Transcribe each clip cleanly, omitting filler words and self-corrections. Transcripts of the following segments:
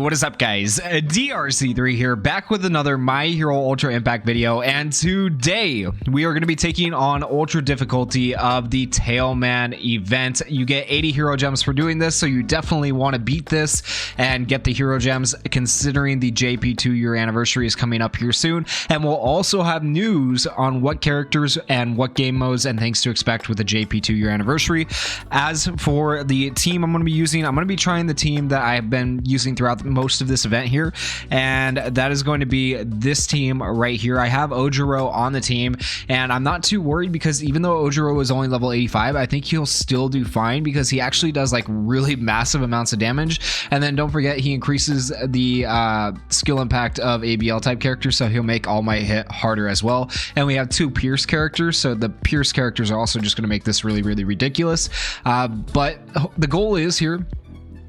What is up, guys? DRC3 here, back with another My Hero Ultra Impact video, and today we are going to be taking on Ultra difficulty of the TAILMAN event. You get 80 hero gems for doing this, so you definitely want to beat this and get the hero gems, considering the JP 2-year anniversary is coming up here soon. And we'll also have news on what characters and what game modes and things to expect with the JP 2-year anniversary. As for the team I'm going to be using, I'm going to be trying the team that I've been using throughout most of this event here, and that is going to be this team right here. I have Ojiro on the team, and I'm not too worried because even though Ojiro is only level 85, I think he'll still do fine because he actually does like really massive amounts of damage. And then don't forget, he increases the skill impact of ABL type characters, so he'll make All Might hit harder as well. And we have 2 Pierce characters, so the Pierce characters are also just going to make this really ridiculous. But the goal is here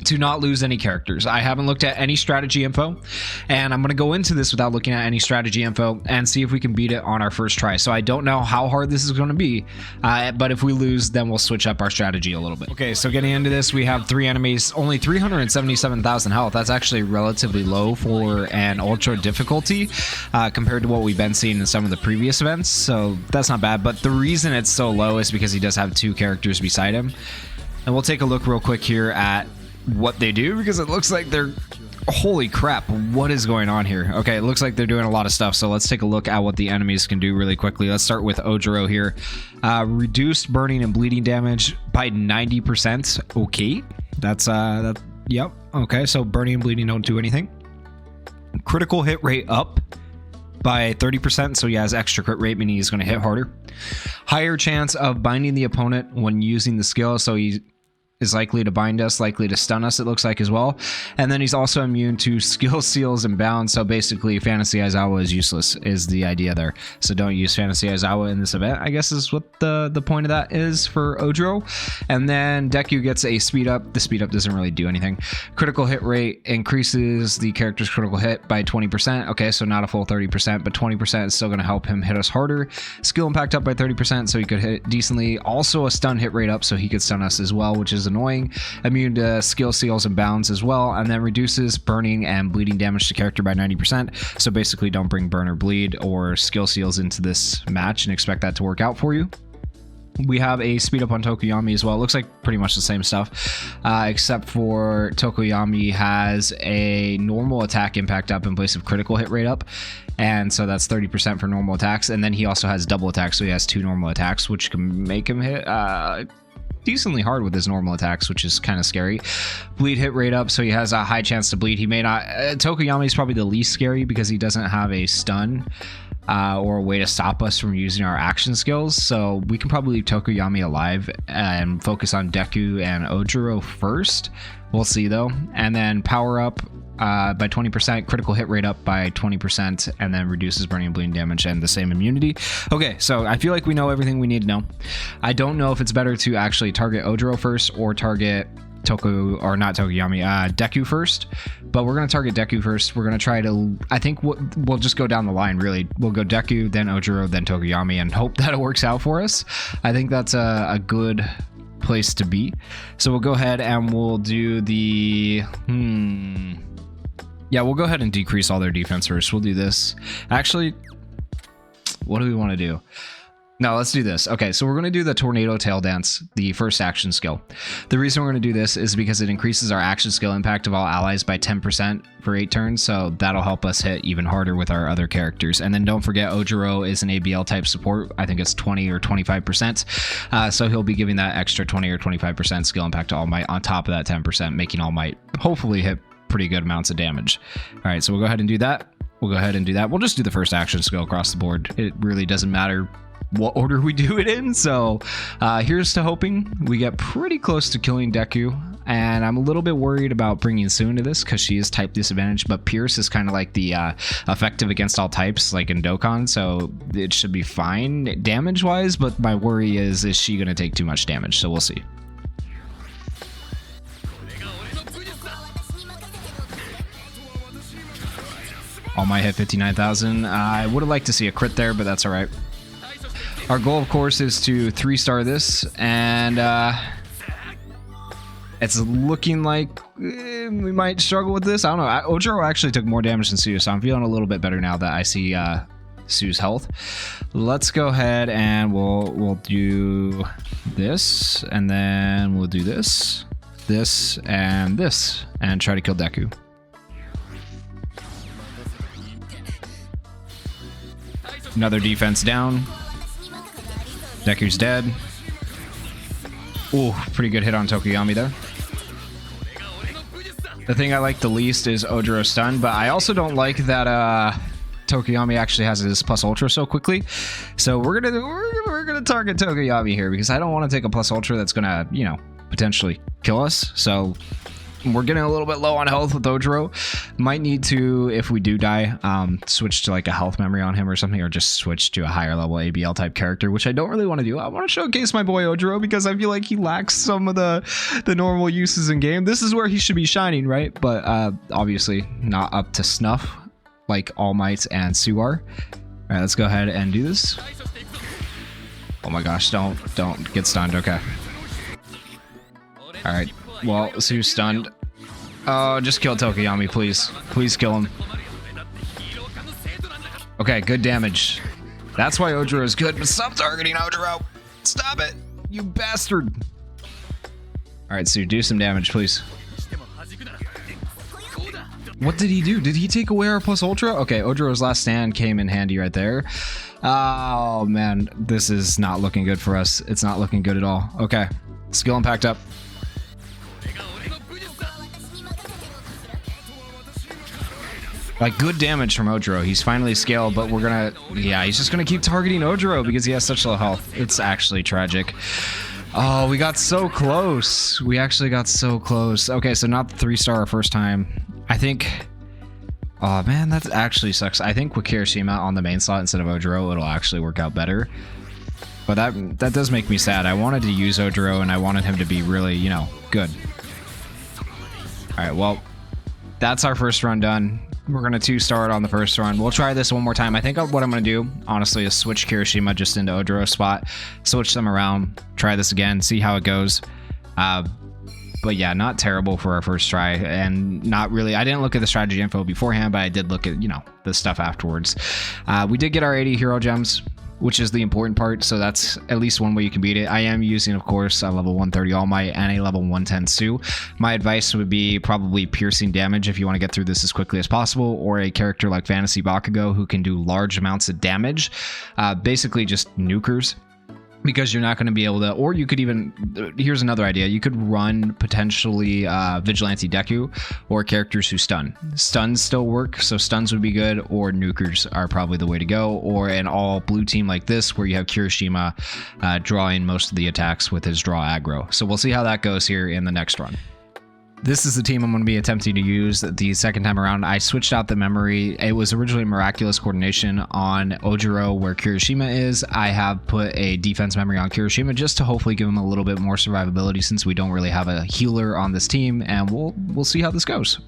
to not lose any characters. I haven't looked at any strategy info, and I'm going to go into this without looking at any strategy info and see if we can beat it on our first try. So I don't know how hard this is going to be, but if we lose, then we'll switch up our strategy a little bit. Okay, so getting into this, we have 3 enemies, only 377,000 health. That's actually relatively low for an ultra difficulty compared to what we've been seeing in some of the previous events, so that's not bad. But the reason it's so low is because he does have 2 characters beside him. And we'll take a look real quick here at what they do, because it looks like they're, holy crap, what is going on here? Okay, it looks like they're doing a lot of stuff, so let's take a look at what the enemies can do really quickly. Let's start with Ojiro here. Reduced burning and bleeding damage by 90%. Okay, that's yep, okay, so burning and bleeding don't do anything. Critical hit rate up by 30%, so he has extra crit rate, meaning he's going to hit harder. Higher chance of binding the opponent when using the skill, so he is likely to bind us, likely to stun us, it looks like, as well. And then he's also immune to skill seals and bounds, so basically Fantasy Aizawa is useless, is the idea there. So don't use Fantasy Aizawa in this event, I guess is what the point of that is for Ojiro. And then Deku gets a speed up. The speed up doesn't really do anything. Critical hit rate increases the character's critical hit by 20%. Okay, so not a full 30%, but 20% is still going to help him hit us harder. Skill impact up by 30%, so he could hit decently. Also a stun hit rate up, so he could stun us as well, which is annoying. Immune to skill seals and bounds as well, and then reduces burning and bleeding damage to character by 90%. So basically don't bring burn or bleed or skill seals into this match and expect that to work out for you. We have a speed up on Tokoyami as well. It looks like pretty much the same stuff, except for Tokoyami has a normal attack impact up in place of critical hit rate up. And so that's 30% for normal attacks. And then he also has double attacks, so he has 2 normal attacks, which can make him hit decently hard with his normal attacks, which is kind of scary. Bleed hit rate up, so he has a high chance to bleed. He may not. Tokoyami is probably the least scary because he doesn't have a stun or a way to stop us from using our action skills, so we can probably leave Tokoyami alive and focus on Deku and Ojiro first. We'll see though. And then power up by 20%, critical hit rate up by 20%, and then reduces burning and bleeding damage and the same immunity. Okay, so I feel like we know everything we need to know. I don't know if it's better to actually target Ojiro first or target Deku first, but we're going to target Deku first. We're going to try to, I think we'll just go down the line, really. We'll go Deku, then Ojiro, then Tokoyami, and hope that it works out for us. I think that's a good place to be. So we'll go ahead and we'll do the yeah, we'll go ahead and decrease all their defense first. We'll do this. Actually, what do we want to do? No, let's do this. Okay, so we're going to do the Tornado Tail Dance, the first action skill. The reason we're going to do this is because it increases our action skill impact of all allies by 10% for 8 turns, so that'll help us hit even harder with our other characters. And then don't forget, Ojiro is an ABL type support. I think it's 20 or 25%, so he'll be giving that extra 20 or 25% skill impact to All Might on top of that 10%, making All Might hopefully hit pretty good amounts of damage. All right, so we'll go ahead and do that. We'll just do the first action skill across the board. It really doesn't matter what order we do it in, so here's to hoping we get pretty close to killing Deku. And I'm a little bit worried about bringing Sue into this because she is type disadvantage, but Pierce is kind of like the effective against all types, like in Dokkan, so it should be fine damage wise, but my worry is she gonna take too much damage? So we'll see. All Might hit 59,000. I would have liked to see a crit there, but that's all right. Our goal, of course, is to 3-star this, and it's looking like we might struggle with this. I don't know. Ojiro actually took more damage than Sue, so I'm feeling a little bit better now that I see Sue's health. Let's go ahead and we'll do this, and then we'll do this, and try to kill Deku. Another defense down. Deku's dead. Ooh, pretty good hit on Tokoyami there. The thing I like the least is Ojiro stun, but I also don't like that Tokoyami actually has his plus ultra so quickly. So we're gonna target Tokoyami here because I don't want to take a plus ultra that's gonna, you know, potentially kill us. So we're getting a little bit low on health with Ojiro. Might need to, if we do die, switch to like a health memory on him or something, or just switch to a higher level ABL type character, which I don't really want to do. I want to showcase my boy Ojiro because I feel like he lacks some of the normal uses in game. This is where he should be shining, right? But obviously not up to snuff like All Might and Sue are. All right, let's go ahead and do this. Oh my gosh, don't get stunned. Okay. All right. Well, Sue's stunned. Oh, just kill Tokoyami, please. Please kill him. Okay, good damage. That's why Ojiro is good, but stop targeting Ojiro. Stop it, you bastard. All right, Sue, do some damage, please. What did he do? Did he take away our plus ultra? Okay, Ojiro's last stand came in handy right there. Oh, man, this is not looking good for us. It's not looking good at all. Okay, skill impact up. Like, good damage from Ojiro. He's finally scaled, but we're gonna... Yeah, he's just gonna keep targeting Ojiro because he has such low health. It's actually tragic. Oh, we got so close. We actually got so close. Okay, so not the 3-star our first time. I think... Oh, man, that actually sucks. I think with Kirishima on the main slot instead of Ojiro, it'll actually work out better. But that does make me sad. I wanted to use Ojiro, and I wanted him to be really, you know, good. Alright, well, that's our first run done. We're going to 2-star it on the first run. We'll try this one more time. I think what I'm going to do, honestly, is switch Kirishima just into Ojiro's spot, switch them around, try this again, see how it goes. But yeah, not terrible for our first try, and not really... I didn't look at the strategy info beforehand, but I did look at, you know, the stuff afterwards. We did get our 80 hero gems, which is the important part, so that's at least one way you can beat it. I am using, of course, a level 130 All Might and a level 110 Sue. My advice would be probably piercing damage if you want to get through this as quickly as possible, or a character like Fantasy Bakugo who can do large amounts of damage. Basically just nukers. Because you're not going to be able to, or you could even, here's another idea, you could run potentially Vigilante Deku or characters who stun. Stuns still work, so stuns would be good, or nukers are probably the way to go, or an all blue team like this where you have Kirishima drawing most of the attacks with his draw aggro. So we'll see how that goes here in the next run. This is the team I'm going to be attempting to use the second time around. I switched out the memory. It was originally Miraculous Coordination on Ojiro where Kirishima is. I have put a defense memory on Kirishima just to hopefully give him a little bit more survivability since we don't really have a healer on this team, and we'll see how this goes.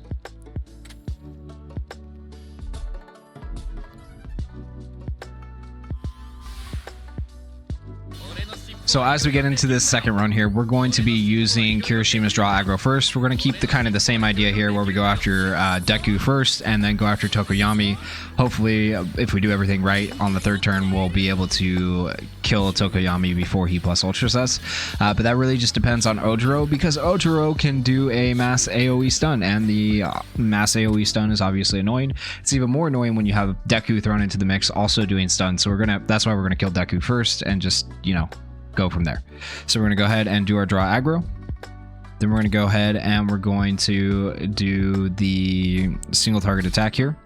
So as we get into this second run here, we're going to be using Kirishima's draw aggro first. We're going to keep the kind of the same idea here where we go after Deku first and then go after Tokoyami. Hopefully, if we do everything right on the third turn, we'll be able to kill Tokoyami before he plus ultras us. But that really just depends on Ojiro because Ojiro can do a mass AoE stun, and the mass AoE stun is obviously annoying. It's even more annoying when you have Deku thrown into the mix also doing stun. So that's why we're gonna kill Deku first and just, you know, go from there. So we're going to go ahead and do our draw aggro. Then we're going to go ahead and we're going to do the single target attack here.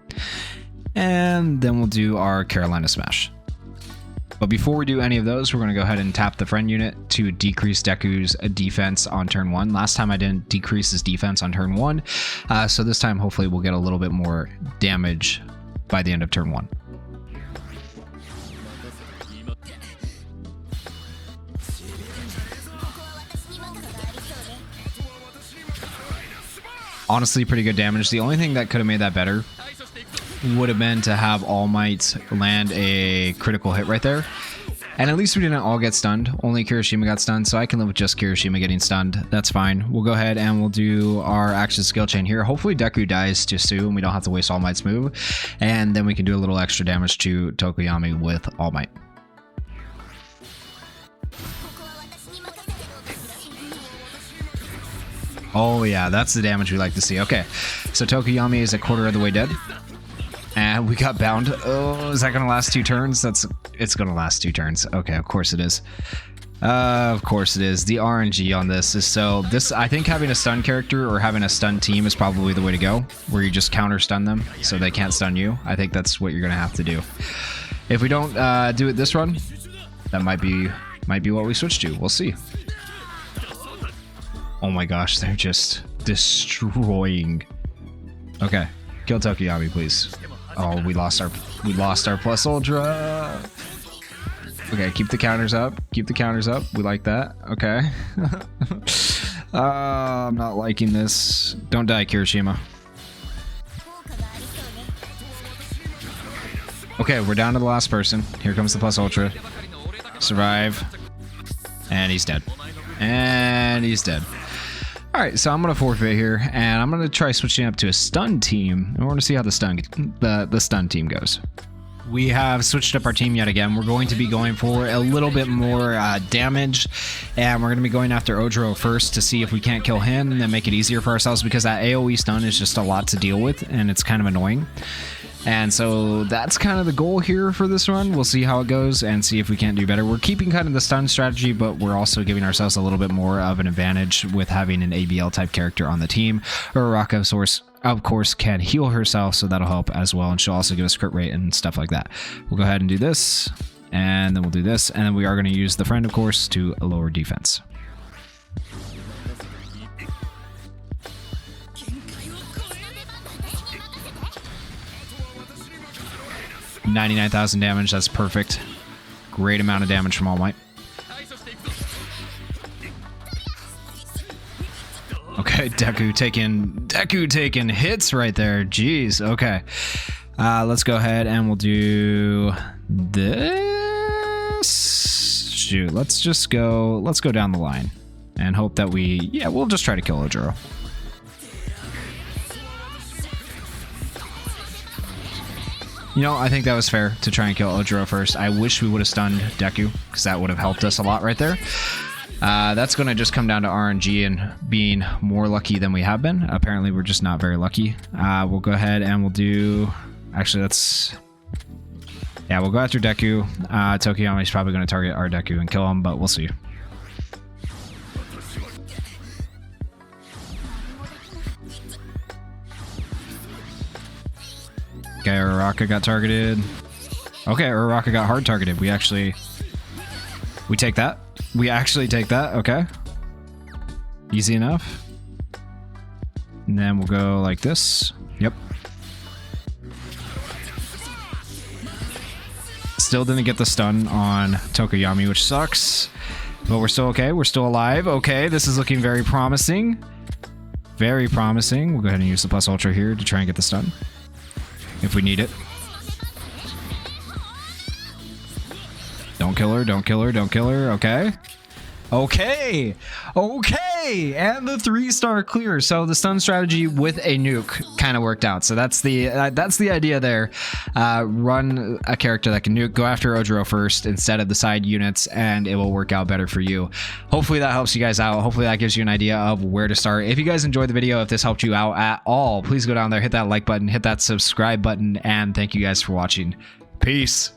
And then we'll do our Carolina Smash. But before we do any of those, we're going to go ahead and tap the friend unit to decrease Deku's defense on turn 1. Last time I didn't decrease his defense on turn 1. So this time hopefully we'll get a little bit more damage by the end of turn 1. Honestly, pretty good damage. The only thing that could have made that better would have been to have All Might land a critical hit right there. And at least we didn't all get stunned. Only Kirishima got stunned, so I can live with just Kirishima getting stunned. That's fine. We'll go ahead and we'll do our action skill chain here. Hopefully Deku dies too soon. We don't have to waste All Might's move. And then we can do a little extra damage to Tokoyami with All Might. Oh yeah, that's the damage we like to see. Okay, so Tokoyami is a quarter of the way dead. And we got bound. Oh, is that gonna last 2 turns? It's gonna last 2 turns. Okay, of course it is. Of course it is. The RNG on this is so... I think having a stun character or having a stun team is probably the way to go, where you just counter stun them so they can't stun you. I think that's what you're gonna have to do. If we don't do it this run, that might be what we switch to. We'll see. Oh my gosh, they're just destroying. Okay, kill Tokoyami, please. Oh, we lost our plus ultra. Okay, keep the counters up. Keep the counters up. We like that. Okay. I'm not liking this. Don't die, Kirishima. Okay, we're down to the last person. Here comes the plus ultra. Survive. And he's dead. And he's dead. Alright, so I'm going to forfeit here, and I'm going to try switching up to a stun team. And we're going to see how the stun team goes. We have switched up our team yet again. We're going to be going for a little bit more damage, and we're going to be going after Ojiro first to see if we can't kill him and then make it easier for ourselves, because that AoE stun is just a lot to deal with, and it's kind of annoying. And so that's kind of the goal here for this run. We'll see how it goes and see if we can't do better. We're keeping kind of the stun strategy, but we're also giving ourselves a little bit more of an advantage with having an ABL type character on the team. Uraraka, of course, can heal herself, so that'll help as well. And she'll also give us crit rate and stuff like that. We'll go ahead and do this, and then we'll do this. And then we are going to use the friend, of course, to lower defense. $99,000 damage, that's perfect. Great amount of damage from All Might. Okay, Deku taking hits right there. Jeez, okay. Let's go ahead and we'll do this. Shoot, let's go down the line and hope that we'll just try to kill Ojiro. You know, I think that was fair to try and kill Ojiro first. I wish we would have stunned Deku, because that would have helped us a lot right there. That's going to just come down to RNG and being more lucky than we have been. Apparently, we're just not very lucky. We'll go ahead and we'll do... Actually, we'll go after Deku. Tokoyami's probably going to target our Deku and kill him, but we'll see. Okay, Uraraka got targeted. Okay, Uraraka got hard targeted. We take that. We actually take that. Okay. Easy enough. And then we'll go like this. Yep. Still didn't get the stun on Tokoyami, which sucks. But we're still okay. We're still alive. Okay, this is looking very promising. Very promising. We'll go ahead and use the plus ultra here to try and get the stun, if we need it. Don't kill her, don't kill her, don't kill her. Okay. Okay. Okay. And the 3-star clear. So the stun strategy with a nuke kind of worked out. So that's the idea there. Run a character that can nuke, go after Ojiro first instead of the side units, and it will work out better for you. Hopefully that helps you guys out. Hopefully that gives you an idea of where to start. If you guys enjoyed the video, if this helped you out at all, please go down there, hit that like button, hit that subscribe button, and thank you guys for watching. Peace.